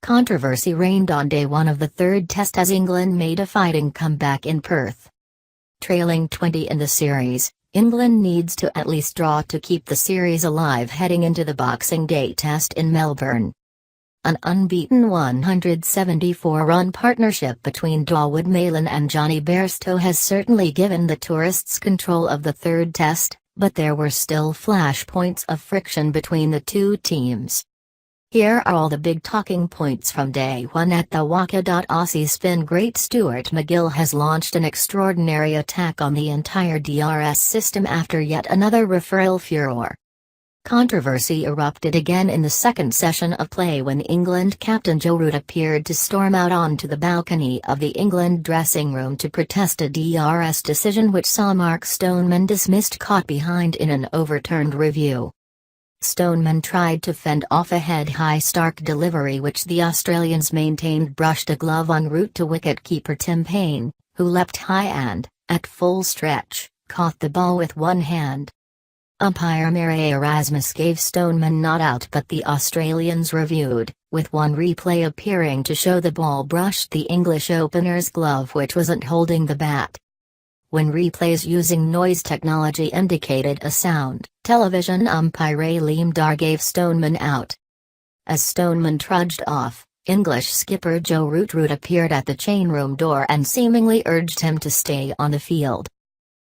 Controversy reigned on day one of the third test as England made a fighting comeback in Perth. Trailing 20 in the series, England needs to at least draw to keep the series alive heading into the Boxing Day test in Melbourne. An unbeaten 174-run partnership between Dawood Malan and Johnny Bairstow has certainly given the tourists control of the third test, but there were still flashpoints of friction between the two teams. Here are all the big talking points from day one at the WACA. Aussie spin great Stuart MacGill has launched an extraordinary attack on the entire DRS system after yet another referral furore. Controversy erupted again in the second session of play when England captain Joe Root appeared to storm out onto the balcony of the England dressing room to protest a DRS decision which saw Mark Stoneman dismissed caught behind in an overturned review. Stoneman tried to fend off a head-high Stark delivery which the Australians maintained brushed a glove en route to wicket-keeper Tim Paine, who leapt high and, at full stretch, caught the ball with one hand. Umpire Mary Erasmus gave Stoneman not out, but the Australians reviewed, with one replay appearing to show the ball brushed the English opener's glove which wasn't holding the bat. When replays using noise technology indicated a sound, television umpire Liam Dar gave Stoneman out. As Stoneman trudged off, English skipper Joe Root appeared at the chain room door and seemingly urged him to stay on the field.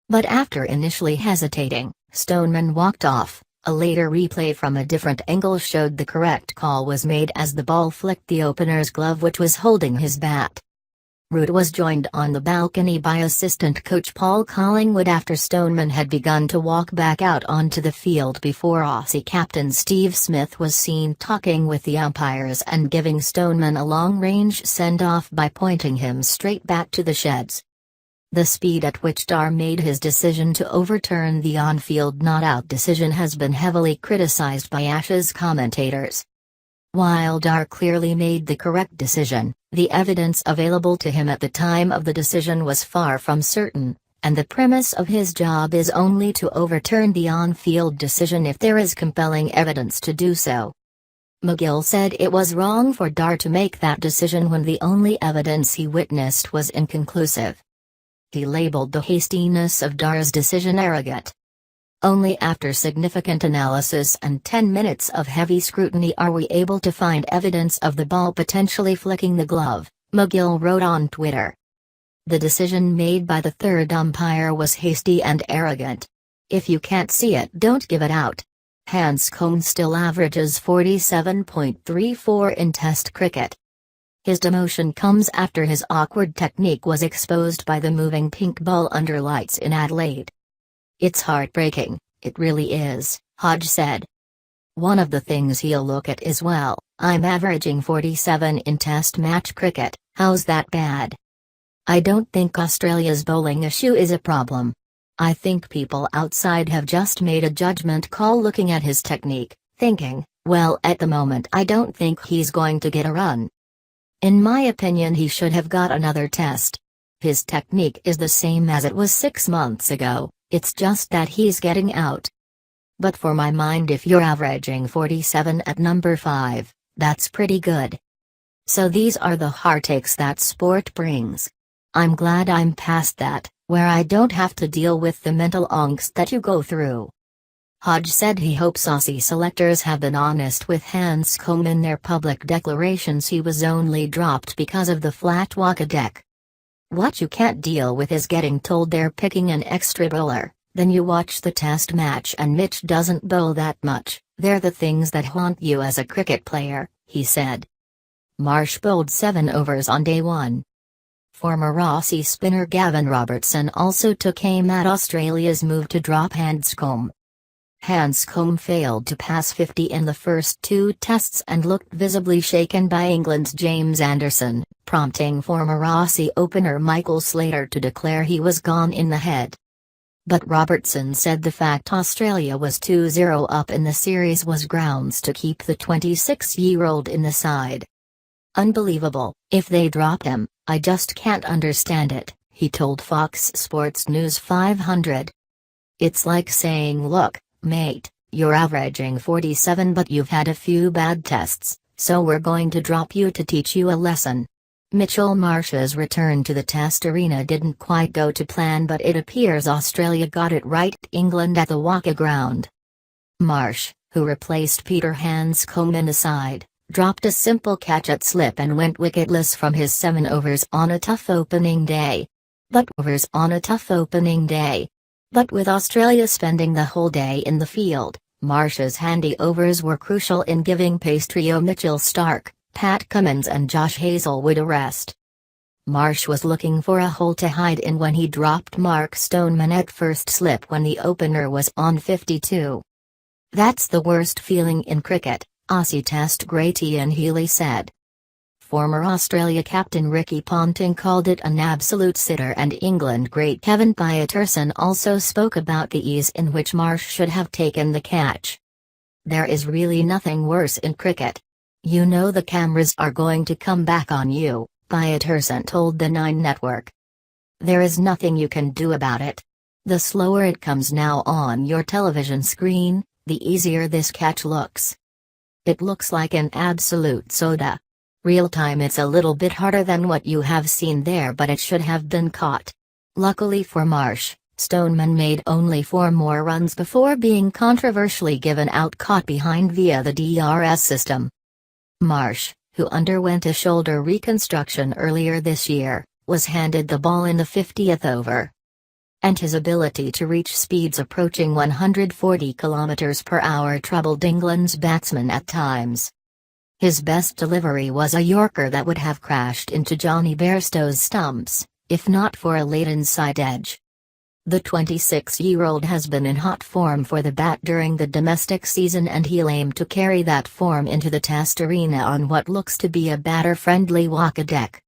But after initially hesitating, Stoneman walked off. A later replay from a different angle showed the correct call was made as the ball flicked the opener's glove which was holding his bat. Root was joined on the balcony by assistant coach Paul Collingwood after Stoneman had begun to walk back out onto the field before Aussie captain Steve Smith was seen talking with the umpires and giving Stoneman a long-range send-off by pointing him straight back to the sheds. The speed at which Dar made his decision to overturn the on-field not-out decision has been heavily criticised by Ashes commentators. While Dar clearly made the correct decision, the evidence available to him at the time of the decision was far from certain, and the premise of his job is only to overturn the on-field decision if there is compelling evidence to do so. MacGill said it was wrong for Dar to make that decision when the only evidence he witnessed was inconclusive. He labeled the hastiness of Dar's decision arrogant. Only after significant analysis and 10 minutes of heavy scrutiny are we able to find evidence of the ball potentially flicking the glove, MacGill wrote on Twitter. The decision made by the third umpire was hasty and arrogant. If you can't see it, don't give it out. Hanscom still averages 47.34 in Test cricket. His demotion comes after his awkward technique was exposed by the moving pink ball under lights in Adelaide. It's heartbreaking, it really is, Hodge said. One of the things he'll look at is, well, I'm averaging 47 in Test match cricket, how's that bad? I don't think Australia's bowling issue is a problem. I think people outside have just made a judgment call looking at his technique, thinking, well, at the moment I don't think he's going to get a run. In my opinion, he should have got another test. His technique is the same as it was 6 months ago. It's just that he's getting out. But for my mind, if you're averaging 47 at number 5, that's pretty good. So these are the heartaches that sport brings. I'm glad I'm past that, where I don't have to deal with the mental angst that you go through. Hodge said he hopes Aussie selectors have been honest with Hanscom in their public declarations he was only dropped because of the flat WACA deck. What you can't deal with is getting told they're picking an extra bowler, then you watch the test match and Mitch doesn't bowl that much. They're the things that haunt you as a cricket player, he said. Marsh bowled 7 overs on day 1. Former Aussie spinner Gavin Robertson also took aim at Australia's move to drop Hanscom. Hanscom failed to pass 50 in the first 2 tests and looked visibly shaken by England's James Anderson, prompting former Aussie opener Michael Slater to declare he was gone in the head. But Robertson said the fact Australia was 2-0 up in the series was grounds to keep the 26-year-old in the side. Unbelievable, if they drop him, I just can't understand it, he told Fox Sports News 500. It's like saying, look, mate, you're averaging 47 but you've had a few bad tests, so we're going to drop you to teach you a lesson. Mitchell Marsh's return to the Test arena didn't quite go to plan, but it appears Australia got it right. England at the Waka ground. Marsh, who replaced Peter Hanscom in the side, dropped a simple catch at slip and went wicketless from his 7 overs on a tough opening day. But with Australia spending the whole day in the field, Marsh's handy overs were crucial in giving pace trio Mitchell Starc, Pat Cummins and Josh Hazlewood a rest. Marsh was looking for a hole to hide in when he dropped Mark Stoneman at first slip when the opener was on 52. "That's the worst feeling in cricket," Aussie Test great Ian Healy said. Former Australia captain Ricky Ponting called it an absolute sitter, and England great Kevin Pietersen also spoke about the ease in which Marsh should have taken the catch. "There is really nothing worse in cricket. You know the cameras are going to come back on you," Pietersen told the Nine Network. "There is nothing you can do about it. The slower it comes now on your television screen, the easier this catch looks. It looks like an absolute soda. Real time it's a little bit harder than what you have seen there, but it should have been caught." Luckily for Marsh, Stoneman made only 4 more runs before being controversially given out caught behind via the DRS system. Marsh, who underwent a shoulder reconstruction earlier this year, was handed the ball in the 50th over. And his ability to reach speeds approaching 140 km/h troubled England's batsmen at times. His best delivery was a Yorker that would have crashed into Johnny Bairstow's stumps, if not for a late inside edge. The 26-year-old has been in hot form for the bat during the domestic season, and he'll aim to carry that form into the Test arena on what looks to be a batter-friendly Waka deck.